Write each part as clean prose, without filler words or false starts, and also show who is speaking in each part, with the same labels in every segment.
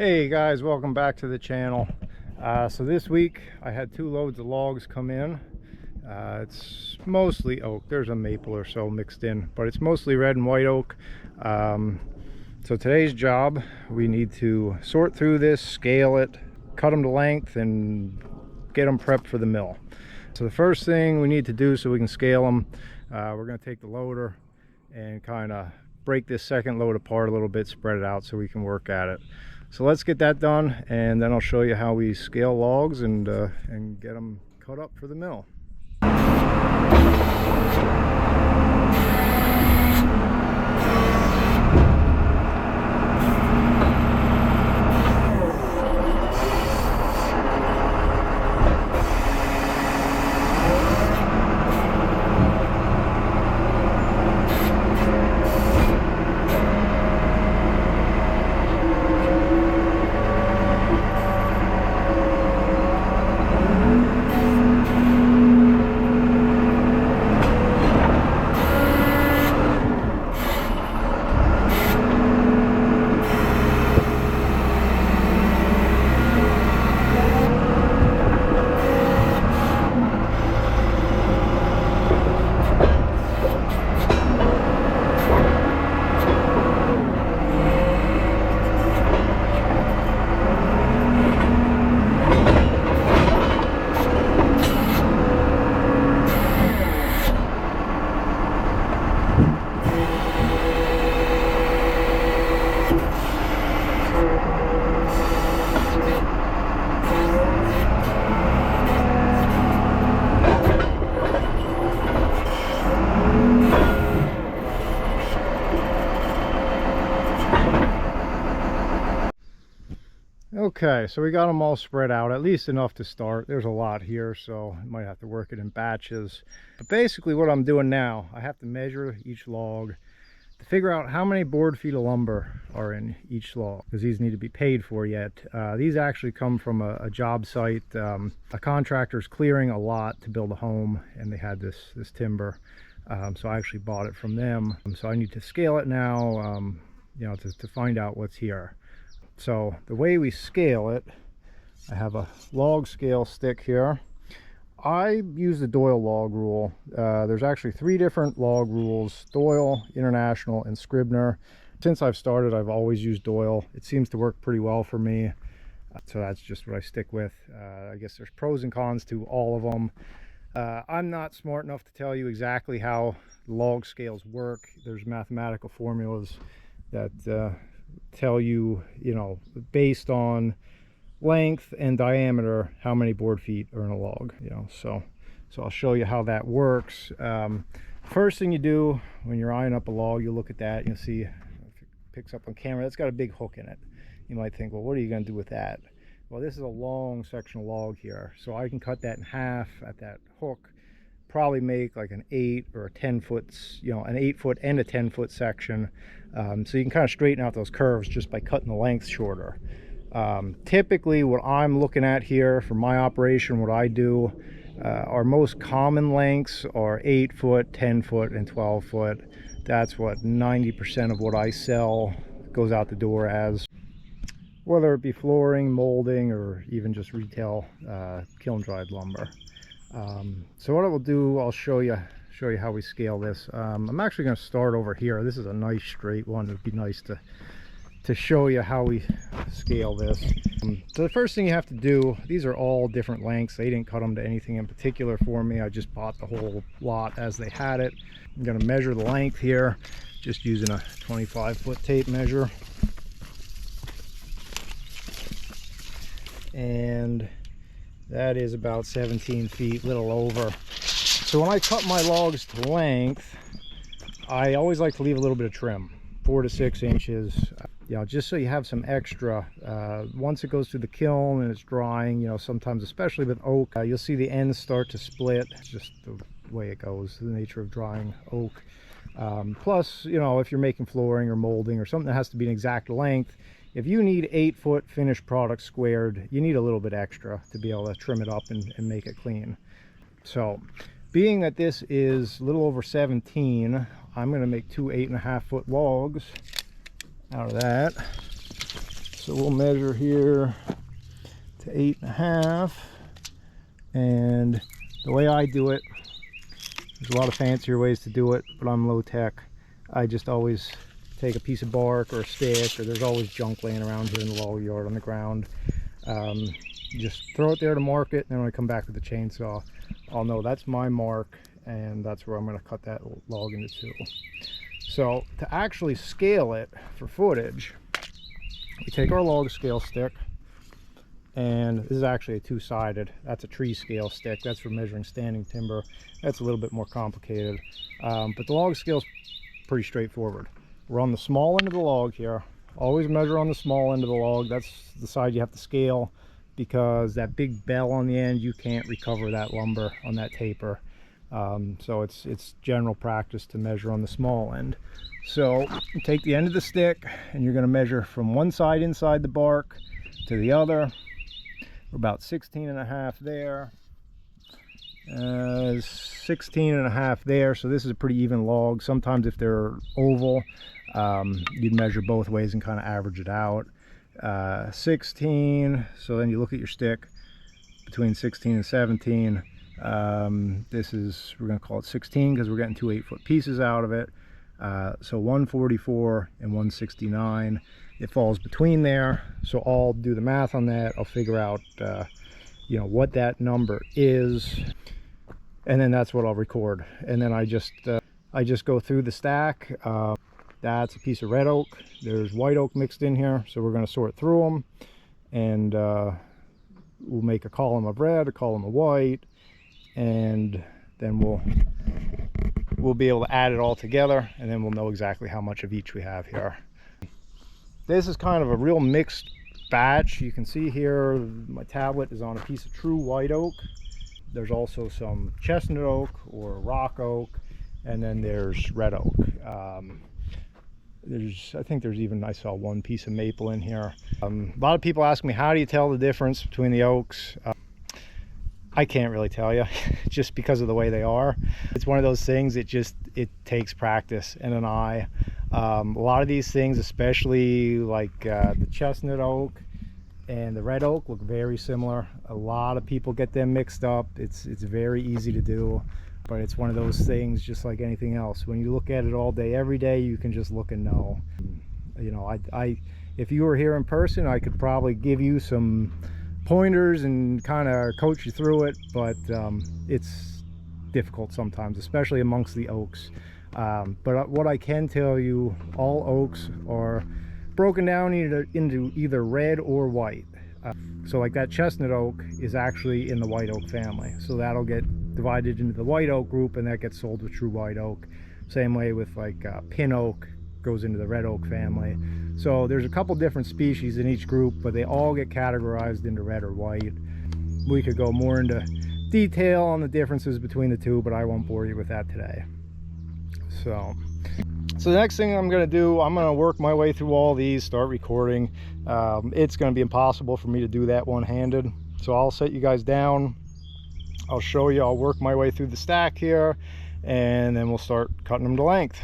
Speaker 1: Hey guys, welcome back to the channel. So this week I had 2 loads of logs come in. It's mostly oak. There's a maple or so mixed in, but it's mostly red and white oak. So today's job, we need to sort through this, scale it, cut them to length, and get them prepped for the mill. So the first thing we need to do so we can scale them, we're going to take the loader and kind of break this second load apart a little bit, spread it out so we can work at it. So let's get that done, and then I'll show you how we scale logs and get them cut up for the mill. Okay, so we got them all spread out, at least enough to start. There's a lot here, so I might have to work it in batches. But basically what I'm doing now, I have to measure each log to figure out how many board feet of lumber are in each log, because these need to be paid for yet. These actually come from a job site. A contractor's clearing a lot to build a home, and they had this timber. So I actually bought it from them. So I need to scale it now, you know, to find out what's here. So the way we scale it, I have a log scale stick here. I use the Doyle log rule. There's actually 3 different log rules: Doyle, International, and Scribner. Since I've started, I've always used Doyle. It seems to work pretty well for me. So that's just what I stick with. I guess there's pros and cons to all of them. I'm not smart enough to tell you exactly how log scales work. There's mathematical formulas that tell you, you know, based on length and diameter, how many board feet are in a log, you know. So I'll show you how that works. First thing you do when you're eyeing up a log, you look at that and you'll see, if it picks up on camera, that's got a big hook in it. You might think, well, what are you going to do with that? Well, this is a long section of log here, so I can cut that in half at that hook, probably make like an 8 or a 10 foot, you know, an 8 foot and a 10 foot section. So you can kind of straighten out those curves just by cutting the length shorter. Typically what I'm looking at here for my operation, what I do, our most common lengths are 8 foot, 10 foot, and 12 foot. That's what 90% of what I sell goes out the door as, whether it be flooring, molding, or even just retail kiln dried lumber. So what I will do, I'll show you how we scale this. I'm actually going to start over here. This is a nice straight one. It would be nice to show you how we scale this. So the first thing you have to do, these are all different lengths. They didn't cut them to anything in particular for me. I just bought the whole lot as they had it. I'm going to measure the length here, just using a 25-foot tape measure. And that is about 17 feet, little over. So when I cut my logs to length, I always like to leave a little bit of trim, 4 to 6 inches, you know, just so you have some extra. Once it goes through the kiln and it's drying, you know, sometimes, especially with oak, you'll see the ends start to split. It's just the way it goes, the nature of drying oak. Plus, you know, if you're making flooring or molding or something that has to be an exact length, if you need 8 foot finished product squared, you need a little bit extra to be able to trim it up and make it clean. So being that this is a little over 17, I'm going to make 2 8.5 foot logs out of that. So we'll measure here to 8.5. And the way I do it, there's a lot of fancier ways to do it, but I'm low tech. I just always take a piece of bark or a stick, or there's always junk laying around here in the log yard on the ground. Just throw it there to mark it, and then when I come back with the chainsaw, I'll know that's my mark, and that's where I'm going to cut that log into two. So to actually scale it for footage, we take our log scale stick, and this is actually a two-sided. That's a tree scale stick. That's for measuring standing timber. That's a little bit more complicated, but the log scale is pretty straightforward. We're on the small end of the log here. Always measure on the small end of the log. That's the side you have to scale, because that big bell on the end, you can't recover that lumber on that taper. So it's general practice to measure on the small end. So you take the end of the stick, and you're going to measure from one side inside the bark to the other. We're about 16.5 there, 16.5 there. So this is a pretty even log. Sometimes if they're oval, you'd measure both ways and kind of average it out. 16, so then you look at your stick between 16 and 17. This is, we're going to call it 16 because we're getting two 8-foot pieces out of it. So 144 and 169. It falls between there, so I'll do the math on that. I'll figure out you know, what that number is, and then that's what I'll record. And then I just go through the stack. That's a piece of red oak. There's white oak mixed in here, so we're going to sort through them, and we'll make a column of red, a column of white, and then we'll be able to add it all together, and then we'll know exactly how much of each we have here. This is kind of a real mixed batch. You can see here my tablet is on a piece of true white oak. There's also some chestnut oak or rock oak, and then there's red oak. I think there's even, I saw one piece of maple in here. A lot of people ask me, how do you tell the difference between the oaks? I can't really tell you, just because of the way they are. It's one of those things, it takes practice and an eye. A lot of these things, especially like the chestnut oak and the red oak, look very similar. A lot of people get them mixed up. It's very easy to do, but it's one of those things, just like anything else. When you look at it all day, every day, you can just look and know. You know, if you were here in person, I could probably give you some pointers and kind of coach you through it, but it's difficult sometimes, especially amongst the oaks. But what I can tell you, all oaks are broken down into either red or white. So like that chestnut oak is actually in the white oak family, so that'll get divided into the white oak group, and that gets sold with true white oak. Same way with like pin oak goes into the red oak family. So there's a couple different species in each group, but they all get categorized into red or white. We could go more into detail on the differences between the two, but I won't bore you with that today. So the next thing I'm going to do, I'm going to work my way through all these, start recording. It's going to be impossible for me to do that one-handed, so I'll set you guys down. I'll show you, I'll work my way through the stack here, and then we'll start cutting them to length.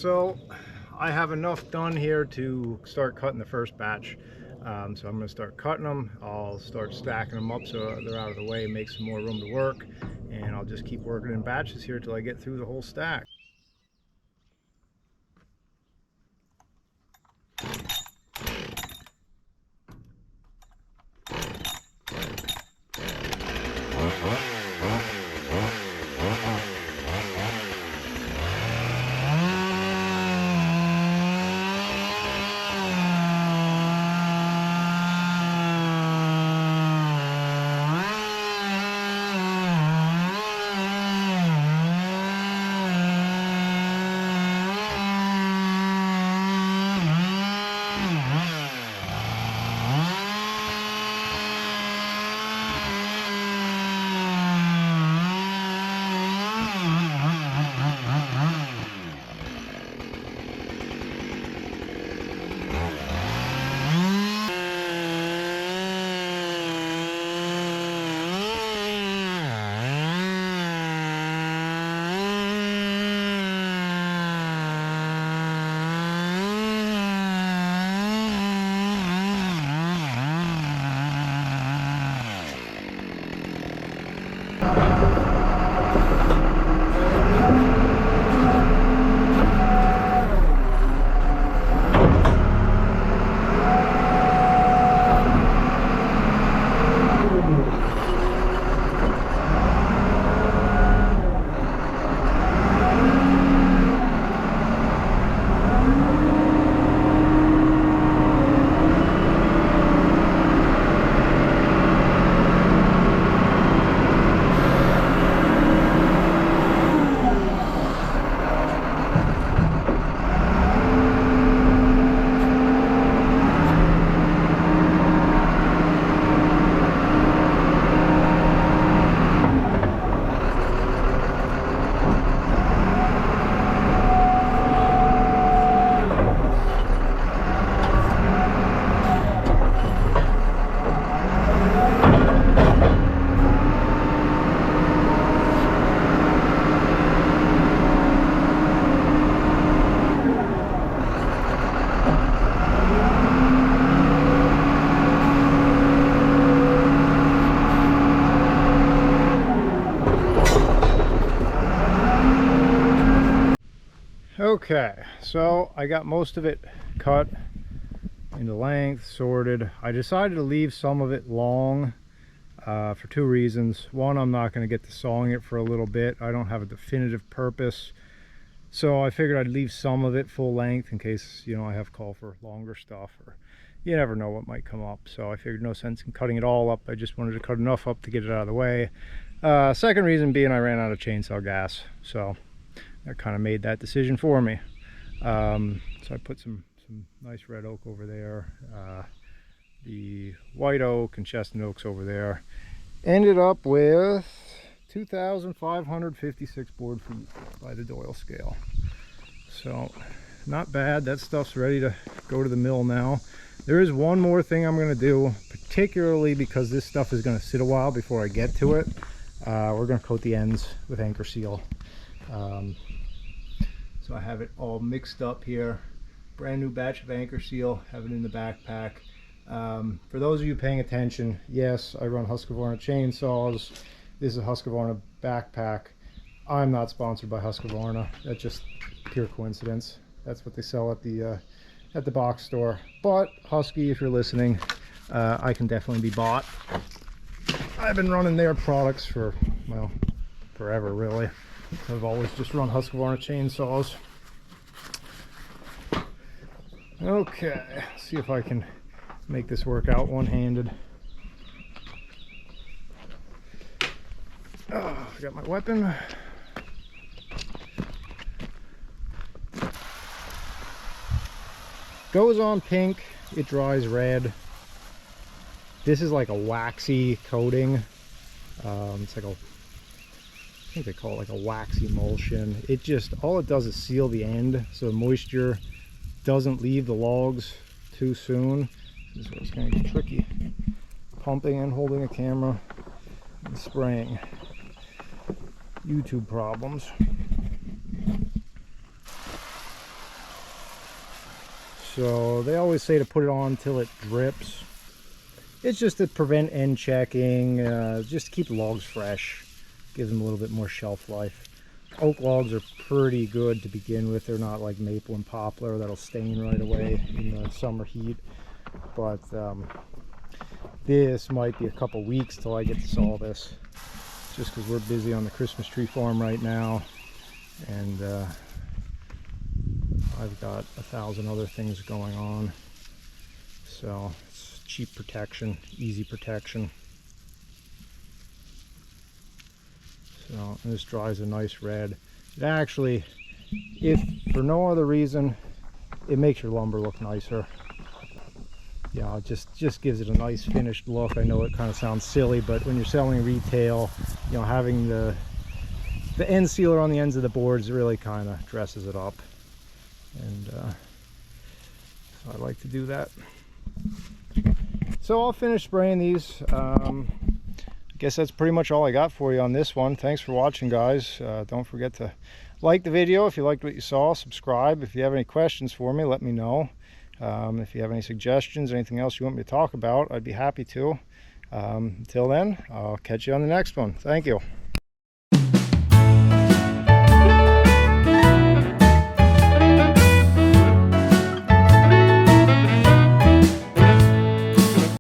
Speaker 1: So I have enough done here to start cutting the first batch. So I'm going to start cutting them. I'll start stacking them up so they're out of the way, make some more room to work, and I'll just keep working in batches here till I get through the whole stack. Okay, so I got most of it cut into length, sorted. I decided to leave some of it long for two reasons. One, I'm not going to get to sawing it for a little bit. I don't have a definitive purpose. So I figured I'd leave some of it full length in case, you know, I have call for longer stuff, or you never know what might come up. So I figured no sense in cutting it all up. I just wanted to cut enough up to get it out of the way. Second reason being I ran out of chainsaw gas. So that kind of made that decision for me. So I put some nice red oak over there, the white oak and chestnut oaks over there. Ended up with 2,556 board feet by the Doyle scale. So not bad. That stuff's ready to go to the mill now. There is one more thing I'm going to do, particularly because this stuff is going to sit a while before I get to it. We're going to coat the ends with anchor seal. So I have it all mixed up here. Brand new batch of anchor seal, have it in the backpack. For those of you paying attention, yes, I run Husqvarna chainsaws. This is a Husqvarna backpack. I'm not sponsored by Husqvarna. That's just pure coincidence. That's what they sell at the box store. But Husky, if you're listening, I can definitely be bought. I've been running their products for, well, forever really. I've always just run Husqvarna chainsaws. Okay, let's see if I can make this work out one-handed. Oh, I got my weapon. Goes on pink, it dries red. This is like a waxy coating. It's like a, I think they call it like a wax emulsion. It just, all it does is seal the end so moisture doesn't leave the logs too soon. This is where it's going to get tricky. Pumping and holding a camera and spraying. YouTube problems. So they always say to put it on until it drips. It's just to prevent end checking, just to keep the logs fresh. Gives them a little bit more shelf life. Oak logs are pretty good to begin with. They're not like maple and poplar that'll stain right away in the summer heat. But this might be a couple weeks till I get to saw this, just because we're busy on the Christmas tree farm right now, and I've got 1,000 other things going on. So it's cheap protection, easy protection. So this dries a nice red. It actually, if for no other reason, it makes your lumber look nicer. Yeah, it just gives it a nice finished look. I know it kind of sounds silly, but when you're selling retail, you know, having the end sealer on the ends of the boards really kind of dresses it up. And so I like to do that. So I'll finish spraying these. I guess that's pretty much all I got for you on this one. Thanks for watching, guys. Don't forget to like the video if you liked what you saw. Subscribe. If you have any questions for me, let me know. If you have any suggestions, anything else you want me to talk about, I'd be happy to. Until then, I'll catch you on the next one. Thank you.